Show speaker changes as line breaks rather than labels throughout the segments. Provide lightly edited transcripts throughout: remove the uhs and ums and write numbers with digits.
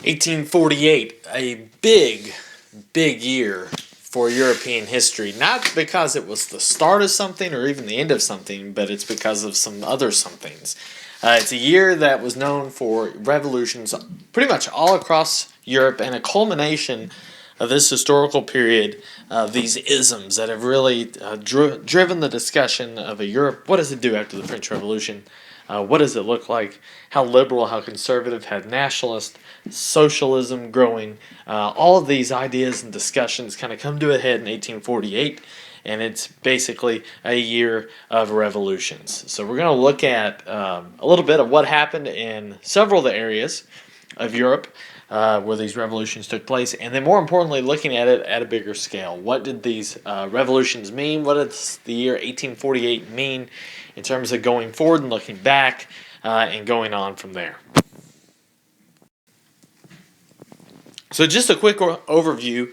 1848, a big year for European history. Not because it was the start of something or even the end of something, but it's because of some other somethings. It's a year that was known for revolutions pretty much all across Europe and a culmination of this historical period of these isms that have really driven the discussion of a Europe. What does it do after the French Revolution? What does it look like? How liberal, how conservative, how nationalist, socialism growing. All of these ideas and discussions kind of come to a head in 1848, and it's basically a year of revolutions. So we're going to look at a little bit of what happened in several of the areas of Europe where these revolutions took place, and then more importantly, looking at it at a bigger scale. What did these revolutions mean? What does the year 1848 mean in terms of going forward and looking back and going on from there? So just a quick overview.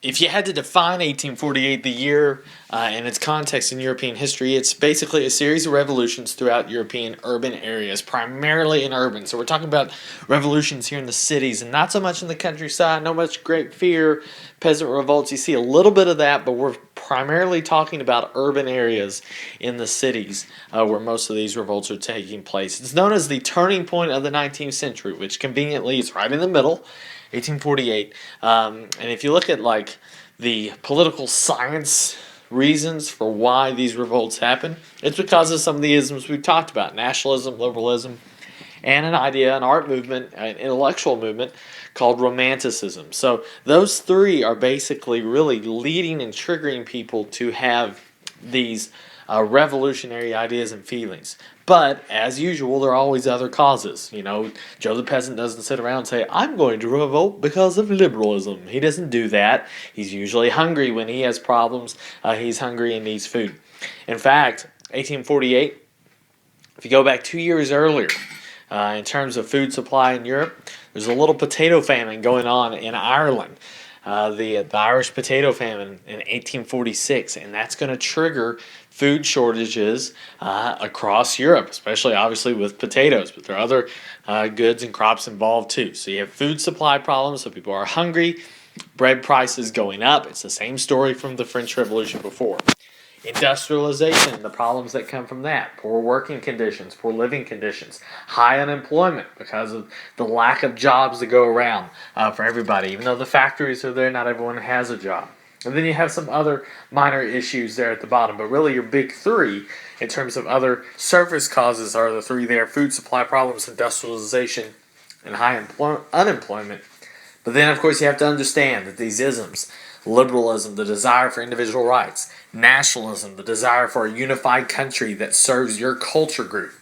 If you had to define 1848, the year and its context in European history, it's basically a series of revolutions throughout European urban areas, primarily in urban. So we're talking about revolutions here in the cities and not so much in the countryside, no much Great Fear, peasant revolts. You see a little bit of that, but we're primarily talking about urban areas in the cities where most of these revolts are taking place. It's known as the turning point of the 19th century, which conveniently is right in the middle. 1848, and if you look at like the political science reasons for why these revolts happen, it's because of some of the isms we've talked about: nationalism, liberalism, and an idea, an art movement, an intellectual movement called Romanticism. So those three are basically really leading and triggering people to have these revolutionary ideas and feelings. But, as usual, there are always other causes. You know, Joe the peasant doesn't sit around and say, I'm going to revolt because of liberalism. He doesn't do that. He's usually hungry when he has problems. He's hungry and needs food. In fact, 1848, if you go back 2 years earlier, in terms of food supply in Europe, there's a little potato famine going on in Ireland. The Irish potato famine in 1846, and that's going to trigger food shortages across Europe, especially obviously with potatoes, but there are other goods and crops involved too. So you have food supply problems, so people are hungry, bread prices going up. It's the same story from the French Revolution before. Industrialization, the problems that come from that, poor working conditions, poor living conditions, high unemployment because of the lack of jobs to go around for everybody. Even though the factories are there, not everyone has a job. And then you have some other minor issues there at the bottom, but really your big three in terms of other surface causes are the three there: food supply problems, industrialization, and high unemployment. But then, of course, you have to understand that these isms, liberalism, the desire for individual rights; nationalism, the desire for a unified country that serves your culture group;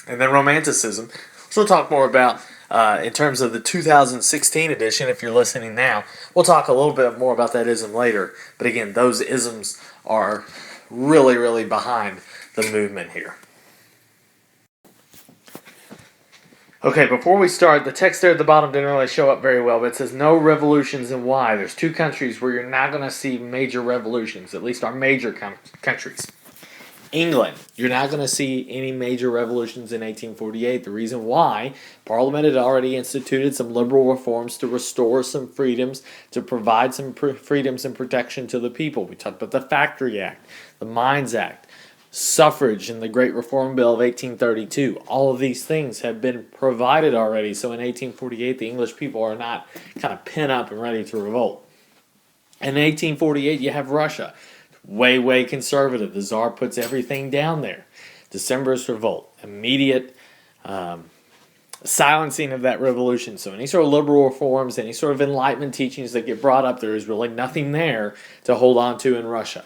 and then romanticism, which we'll talk more about in terms of the 2016 edition. If you're listening now, we'll talk a little bit more about that ism later. But again, those isms are really behind the movement here. Okay, before we start, the text there at the bottom didn't really show up very well, but it says no revolutions and why. There's two countries where you're not going to see major revolutions, at least our major countries. England, you're not going to see any major revolutions in 1848. The reason why, Parliament had already instituted some liberal reforms to restore some freedoms, to provide some freedoms and protection to the people. We talked about the Factory Act, the Mines Act, suffrage in the Great Reform Bill of 1832. All of these things have been provided already. So in 1848, the English people are not kind of pent up and ready to revolt. In 1848, you have Russia. Way conservative. The Tsar puts everything down there. December's revolt. Immediate silencing of that revolution. So any sort of liberal reforms, any sort of Enlightenment teachings that get brought up, there is really nothing there to hold on to in Russia.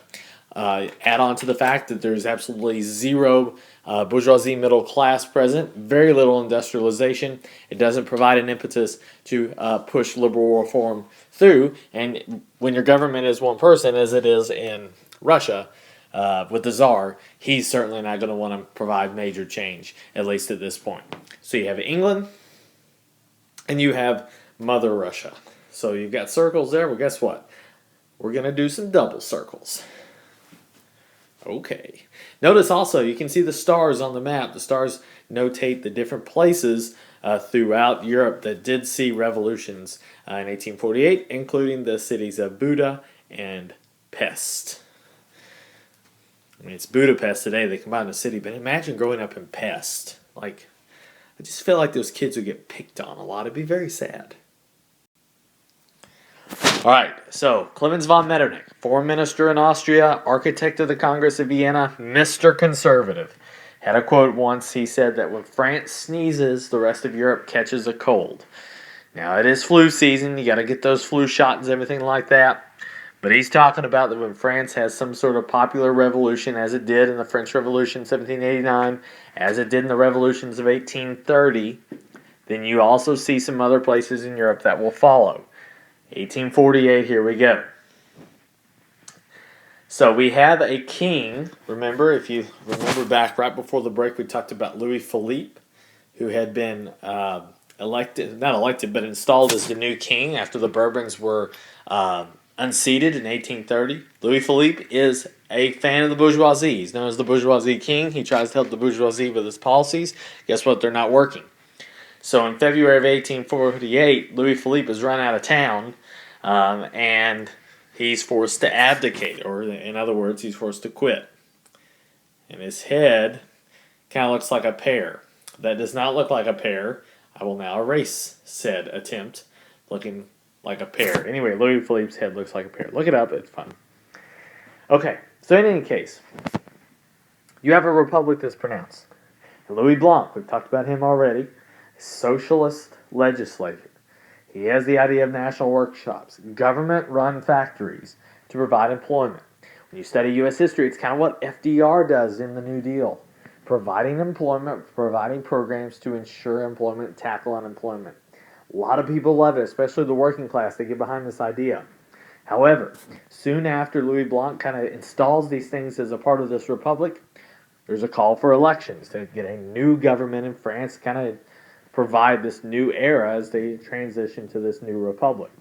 Add on to the fact that there's absolutely zero bourgeoisie middle class present, very little industrialization. It doesn't provide an impetus to push liberal reform through. And when your government is one person, as it is in Russia with the Tsar, he's certainly not going to want to provide major change, at least at this point. So you have England and you have Mother Russia. So you've got circles there. Well, guess what? We're going to do some double circles. Okay. Notice also you can see the stars on the map. The stars notate the different places throughout Europe that did see revolutions in 1848, including the cities of Buda and Pest. I mean, it's Budapest today. They combined the city, but imagine growing up in Pest. Like, I just feel like those kids would get picked on a lot. It'd be very sad. All right, so Clemens von Metternich, foreign minister in Austria, architect of the Congress of Vienna, Mr. Conservative, had a quote once. He said that when France sneezes, the rest of Europe catches a cold. Now, it is flu season. You got to get those flu shots and everything like that. But he's talking about that when France has some sort of popular revolution, as it did in the French Revolution 1789, as it did in the revolutions of 1830, then you also see some other places in Europe that will follow. 1848, here we go. So we have a king. Remember, if you remember back right before the break, we talked about Louis Philippe, who had been installed as the new king after the Bourbons were unseated in 1830. Louis Philippe is a fan of the bourgeoisie. He's known as the bourgeoisie king. He tries to help the bourgeoisie with his policies. Guess what? They're not working. So in February of 1848, Louis Philippe is run out of town, and he's forced to abdicate, or in other words, he's forced to quit. And his head kind of looks like a pear. That does not look like a pear. I will now erase said attempt looking like a pear. Anyway, Louis Philippe's head looks like a pear. Look it up. It's fun. Okay, so in any case, you have a republic that's pronounced. Louis Blanc, we've talked about him already, socialist legislator. He has the idea of national workshops, government-run factories to provide employment. When you study U.S. history, it's kind of what FDR does in the New Deal. Providing employment, providing programs to ensure employment, tackle unemployment. A lot of people love it, especially the working class. They get behind this idea. However, soon after Louis Blanc kind of installs these things as a part of this republic, there's a call for elections to get a new government in France, kind of provide this new era as they transition to this new republic.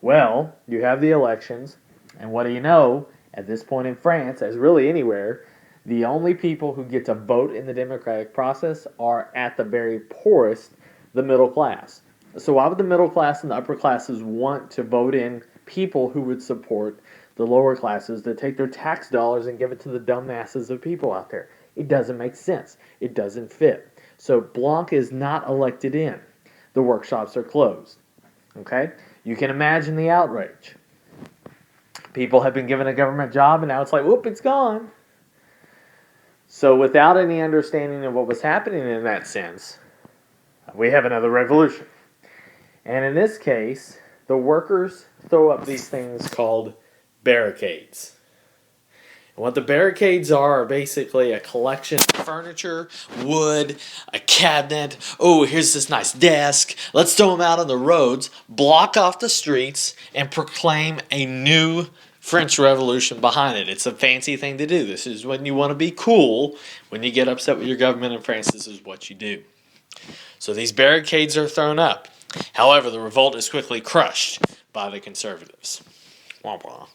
Well, you have the elections, and what do you know? At this point in France, as really anywhere, the only people who get to vote in the democratic process are at the very poorest, the middle class. So why would the middle class and the upper classes want to vote in people who would support the lower classes that take their tax dollars and give it to the dumb masses of people out there? It doesn't make sense. It doesn't fit. So Blanc is not elected in. The workshops are closed. Okay? You can imagine the outrage. People have been given a government job and now it's like, whoop, it's gone. So without any understanding of what was happening in that sense, we have another revolution. And in this case, the workers throw up these things called barricades. And what the barricades are basically a collection of furniture, wood, a cabinet. Oh, here's this nice desk. Let's throw them out on the roads, block off the streets, and proclaim a new French Revolution behind it. It's a fancy thing to do. This is when you want to be cool. When you get upset with your government in France, this is what you do. So these barricades are thrown up. However, the revolt is quickly crushed by the conservatives. Wah wah.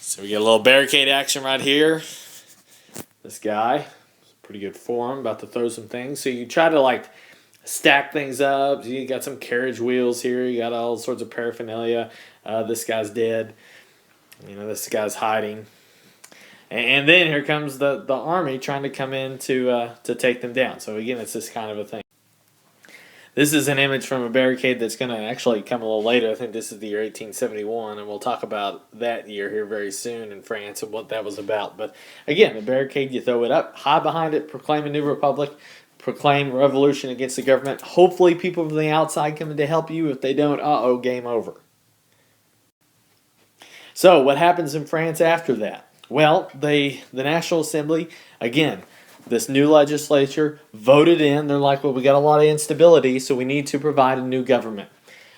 So we get a little barricade action right here. This guy, pretty good form, about to throw some things. So you try to stack things up. You got some carriage wheels here. You got all sorts of paraphernalia. This guy's dead. This guy's hiding. And then here comes the army trying to come in to take them down. So again, it's this kind of a thing. This is an image from a barricade that's going to actually come a little later. I think this is the year 1871, and we'll talk about that year here very soon in France and what that was about. But again, the barricade, you throw it up, hide behind it, proclaim a new republic, proclaim revolution against the government. Hopefully people from the outside come in to help you. If they don't, game over. So what happens in France after that? Well, the National Assembly, again, this new legislature voted in. They're like, well, we got a lot of instability, so we need to provide a new government.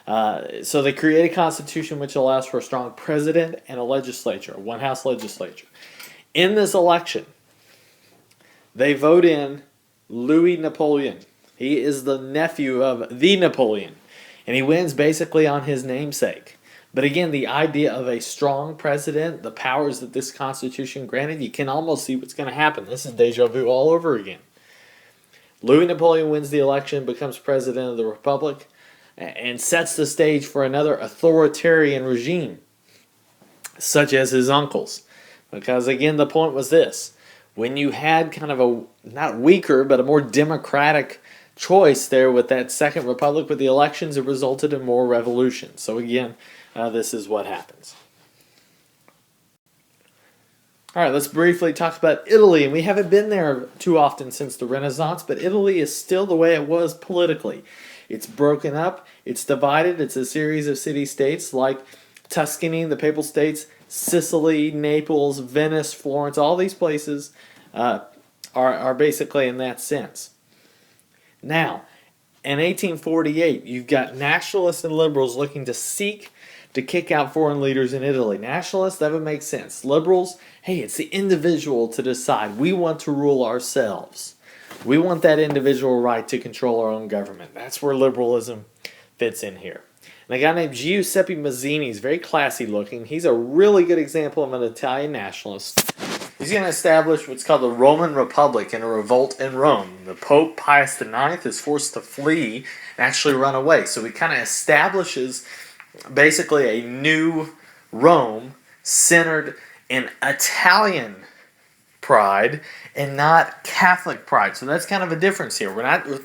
So they create a constitution which allows for a strong president and a legislature, a one-house legislature. In this election, they vote in Louis Napoleon. He is the nephew of the Napoleon, and he wins basically on his namesake. But again, the idea of a strong president, the powers that this Constitution granted, you can almost see what's going to happen. This is deja vu all over again. Louis Napoleon wins the election, becomes president of the Republic, and sets the stage for another authoritarian regime, such as his uncle's. Because again, the point was this: when you had kind of a not weaker, but a more democratic choice there with that Second Republic with the elections, it resulted in more revolution. So again, this is what happens. All right, let's briefly talk about Italy. And we haven't been there too often since the Renaissance, but Italy is still the way it was politically. It's broken up, it's divided, it's a series of city-states like Tuscany, the Papal States, Sicily, Naples, Venice, Florence. All these places are basically in that sense. Now, in 1848, you've got nationalists and liberals looking to seek to kick out foreign leaders in Italy. Nationalists, that would make sense. Liberals, hey, it's the individual to decide. We want to rule ourselves. We want that individual right to control our own government. That's where liberalism fits in here. And a guy named Giuseppe Mazzini is very classy looking. He's a really good example of an Italian nationalist. He's going to establish what's called the Roman Republic in a revolt in Rome. The Pope Pius IX is forced to flee and actually run away. So he kind of establishes basically a new Rome centered in Italian pride and not Catholic pride. So that's kind of a difference here.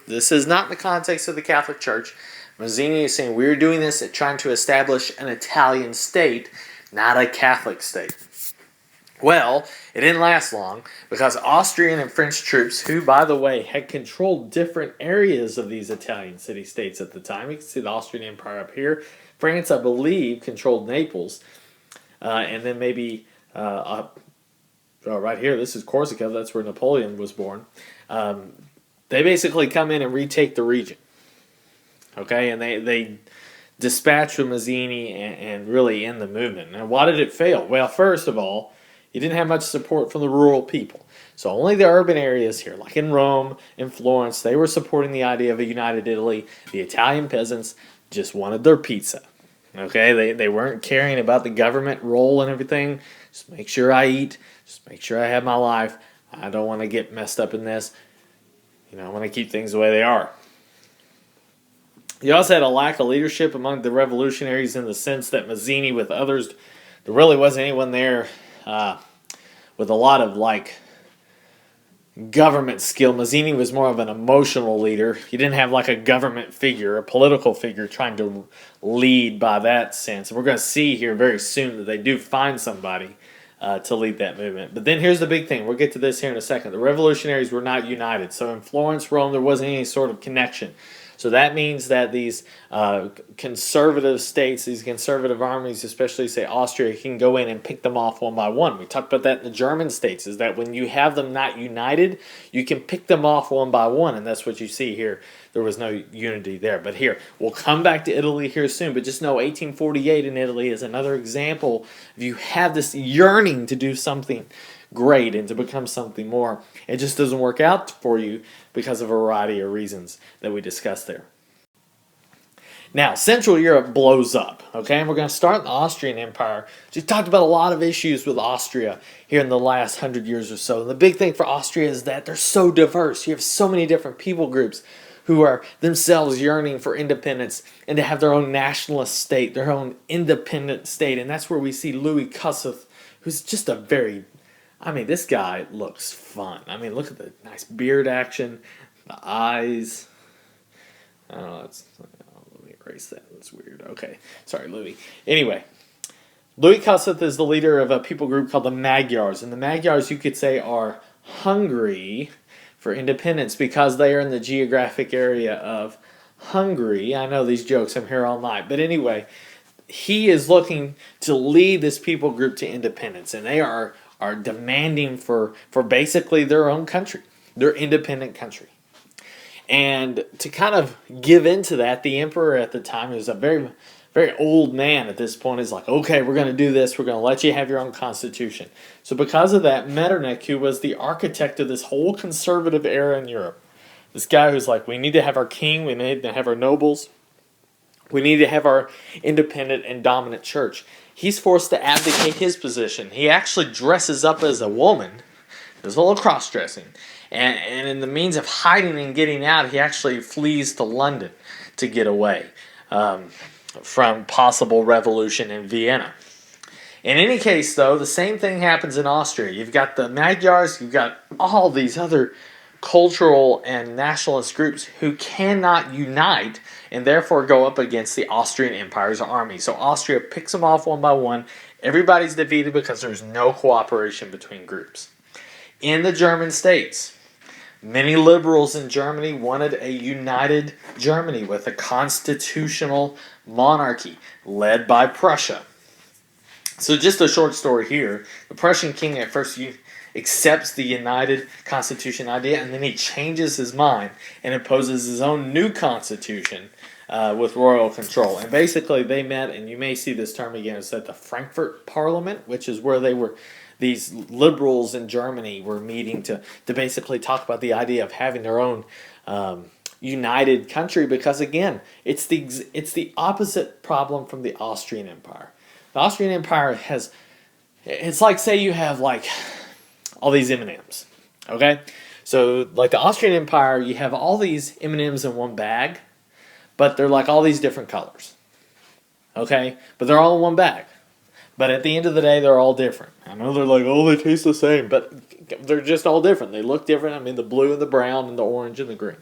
This is not in the context of the Catholic Church. Mazzini is saying we're doing this at trying to establish an Italian state, not a Catholic state. Well, it didn't last long because Austrian and French troops, who, by the way, had controlled different areas of these Italian city-states at the time. You can see the Austrian Empire up here. France, I believe, controlled Naples. And then maybe right here, this is Corsica. That's where Napoleon was born. They basically come in and retake the region. Okay, and they dispatched Mazzini and really end the movement. Now, why did it fail? Well, first of all, you didn't have much support from the rural people. So only the urban areas here, like in Rome and Florence, they were supporting the idea of a united Italy. The Italian peasants just wanted their pizza. Okay, they weren't caring about the government role and everything. Just make sure I eat. Just make sure I have my life. I don't want to get messed up in this. I want to keep things the way they are. You also had a lack of leadership among the revolutionaries in the sense that Mazzini with others, there really wasn't anyone there with a lot of government skill. Mazzini was more of an emotional leader. He didn't have a government figure, a political figure trying to lead by that sense. And we're going to see here very soon that they do find somebody to lead that movement. But then here's the big thing. We'll get to this here in a second. The revolutionaries were not united. So in Florence, Rome, there wasn't any sort of connection. So that means that these conservative states, these conservative armies, especially say Austria, can go in and pick them off one by one. We talked about that in the German states, is that when you have them not united, you can pick them off one by one, and that's what you see here. There was no unity there. But here, we'll come back to Italy here soon, but just know 1848 in Italy is another example of you have this yearning to do something great and to become something more. It just doesn't work out for you because of a variety of reasons that we discussed there. Now, Central Europe blows up, okay? And we're going to start in the Austrian Empire. We've talked about a lot of issues with Austria here in the last 100 years or so. And the big thing for Austria is that they're so diverse. You have so many different people groups who are themselves yearning for independence and to have their own nationalist state, their own independent state. And that's where we see Louis Kossuth, who's just this guy looks fun. Look at the nice beard action, the eyes. I don't know, let me erase that. That's weird. Okay, sorry, Louis. Anyway, Louis Kossuth is the leader of a people group called the Magyars. And the Magyars, you could say, are hungry for independence because they are in the geographic area of Hungary. I know these jokes, I'm here all night. But anyway, he is looking to lead this people group to independence. And they are demanding for basically their own country, their independent country. And to kind of give into that, the emperor at the time, who was a very, very old man at this point, is like, okay, we're going to do this. We're going to let you have your own constitution. So because of that, Metternich, who was the architect of this whole conservative era in Europe, this guy who's like, we need to have our king, we need to have our nobles, we need to have our independent and dominant church. He's forced to abdicate his position. He actually dresses up as a woman There's a little cross-dressing. And in the means of hiding and getting out, he actually flees to London to get away from possible revolution in Vienna. In any case, though, the same thing happens in Austria. You've got the Magyars, you've got all these other cultural and nationalist groups who cannot unite and therefore go up against the Austrian Empire's army. So Austria picks them off one by one. Everybody's defeated because there's no cooperation between groups. In the German states, many liberals in Germany wanted a united Germany with a constitutional monarchy led by Prussia. So just a short story here. The Prussian king at first accepts the united constitution idea, and then he changes his mind and imposes his own new constitution with royal control. And basically they met, and you may see this term again, it's at the Frankfurt Parliament, which is where these liberals in Germany were meeting to basically talk about the idea of having their own united country, because again, it's the opposite problem from the Austrian Empire. The Austrian Empire it's like, say you have like all these M&Ms, okay? So like the Austrian Empire, you have all these M&Ms in one bag, but they're like all these different colors, okay? But they're all in one bag. But at the end of the day, they're all different. I know they're like, oh, they taste the same, but they're just all different. They look different. I mean, the blue and the brown and the orange and the green.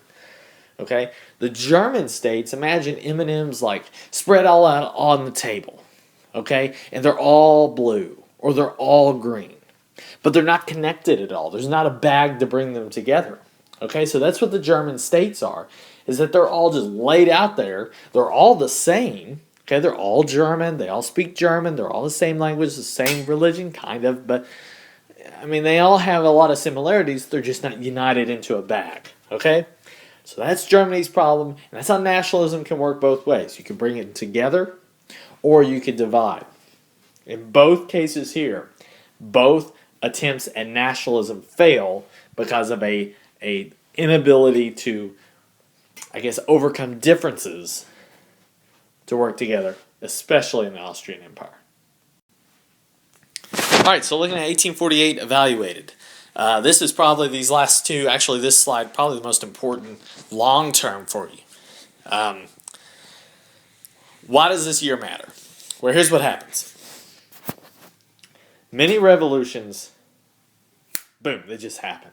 Okay? The German states, imagine M&Ms like spread all out on the table. Okay? And they're all blue or they're all green. But they're not connected at all. There's not a bag to bring them together. Okay? So that's what the German states are, is that they're all just laid out there. They're all the same. Okay, they're all German, they all speak German, they're all the same language, the same religion, kind of, but, I mean, they all have a lot of similarities, they're just not united into a bag, okay? So that's Germany's problem, and that's how nationalism can work both ways. You can bring it together, or you can divide. In both cases here, both attempts at nationalism fail because of a inability to, I guess, overcome differences to work together, especially in the Austrian Empire. Alright, so looking at 1848 evaluated. This is probably these last two, actually this slide, probably the most important long term for you. Why does this year matter? Well, here's what happens. Many revolutions, boom, they just happened.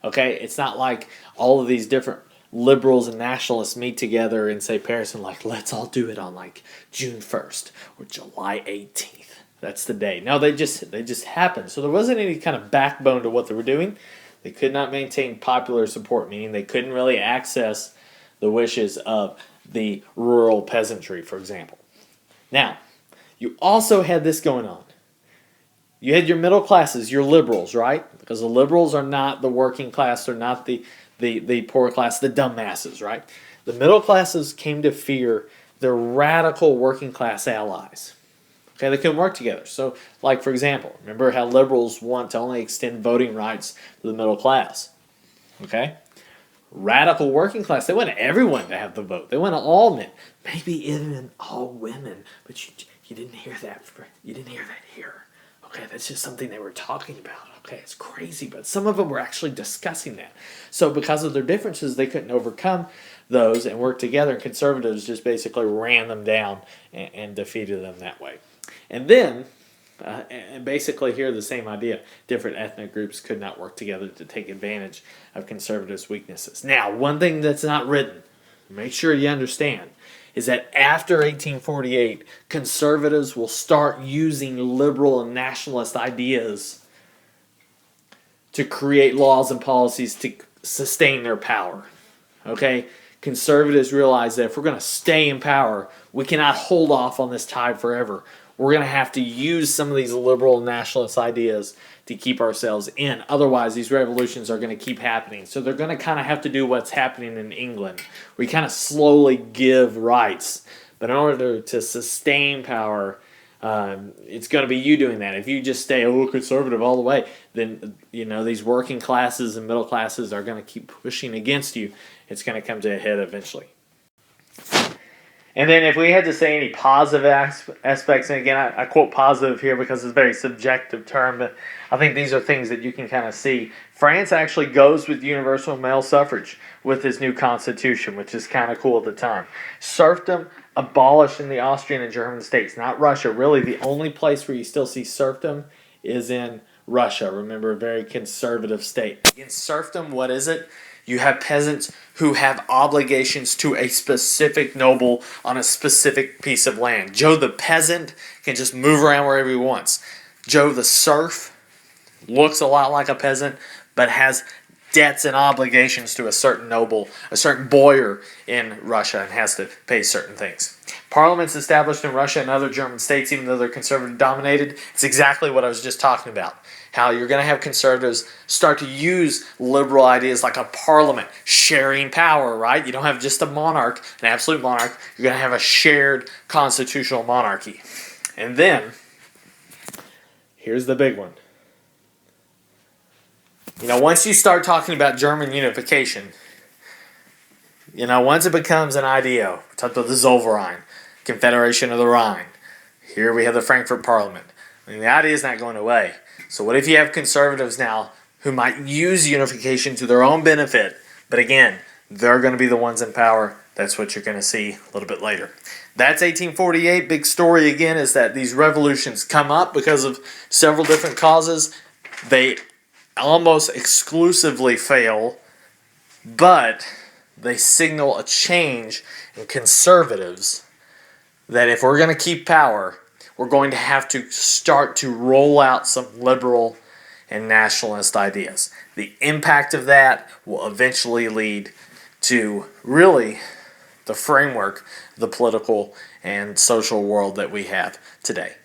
Okay, it's not like all of these different liberals and nationalists meet together in, say, Paris and like, let's all do it on like June 1st or July 18th. That's the day. No, they just happened. So there wasn't any kind of backbone to what they were doing. They could not maintain popular support, meaning they couldn't really access the wishes of the rural peasantry, for example. Now, you also had this going on. You had your middle classes, your liberals, right? Because the liberals are not the working class, they're not the poor class, the dumb masses, right? The middle classes came to fear their radical working class allies. Okay, they couldn't work together. So, like, for example, remember how liberals want to only extend voting rights to the middle class. Okay? Radical working class, they want everyone to have the vote. They want all men, maybe even all women. But you didn't hear that. You didn't hear that here. Okay, that's just something they were talking about. Okay, it's crazy, but some of them were actually discussing that. So because of their differences, they couldn't overcome those and work together. And conservatives just basically ran them down and defeated them that way. And then, and basically here the same idea, different ethnic groups could not work together to take advantage of conservatives' weaknesses. Now, one thing that's not written, make sure you understand, is that after 1848, conservatives will start using liberal and nationalist ideas to create laws and policies to sustain their power. Okay? Conservatives realize that if we're going to stay in power, we cannot hold off on this tide forever. We're going to have to use some of these liberal and nationalist ideas to keep ourselves in. Otherwise, these revolutions are going to keep happening. So they're going to kind of have to do what's happening in England. We kind of slowly give rights. But in order to sustain power, it's going to be you doing that. If you just stay conservative all the way, then these working classes and middle classes are going to keep pushing against you. It's going to come to a head eventually. And then if we had to say any positive aspects, and again, I quote positive here because it's a very subjective term, but I think these are things that you can kind of see. France actually goes with universal male suffrage with his new constitution, which is kind of cool at the time. Serfdom abolished in the Austrian and German states, not Russia. Really, the only place where you still see serfdom is in Russia. Remember, a very conservative state. Against serfdom, what is it? You have peasants who have obligations to a specific noble on a specific piece of land. Joe the peasant can just move around wherever he wants. Joe the serf looks a lot like a peasant, but has debts and obligations to a certain noble, a certain boyar in Russia, and has to pay certain things. Parliaments established in Russia and other German states, even though they're conservative dominated, it's exactly what I was just talking about. How you're going to have conservatives start to use liberal ideas like a parliament, sharing power, right? You don't have just a monarch, an absolute monarch. You're going to have a shared constitutional monarchy. And then, here's the big one. Once you start talking about German unification, once it becomes an idea, we talked about the Zollverein, Confederation of the Rhine. Here we have the Frankfurt Parliament. The idea is not going away. So what if you have conservatives now who might use unification to their own benefit, but again, they're going to be the ones in power. That's what you're going to see a little bit later. That's 1848. Big story again is that these revolutions come up because of several different causes. They almost exclusively fail, but they signal a change in conservatives that if we're going to keep power, we're going to have to start to roll out some liberal and nationalist ideas. The impact of that will eventually lead to really the framework, the political and social world that we have today.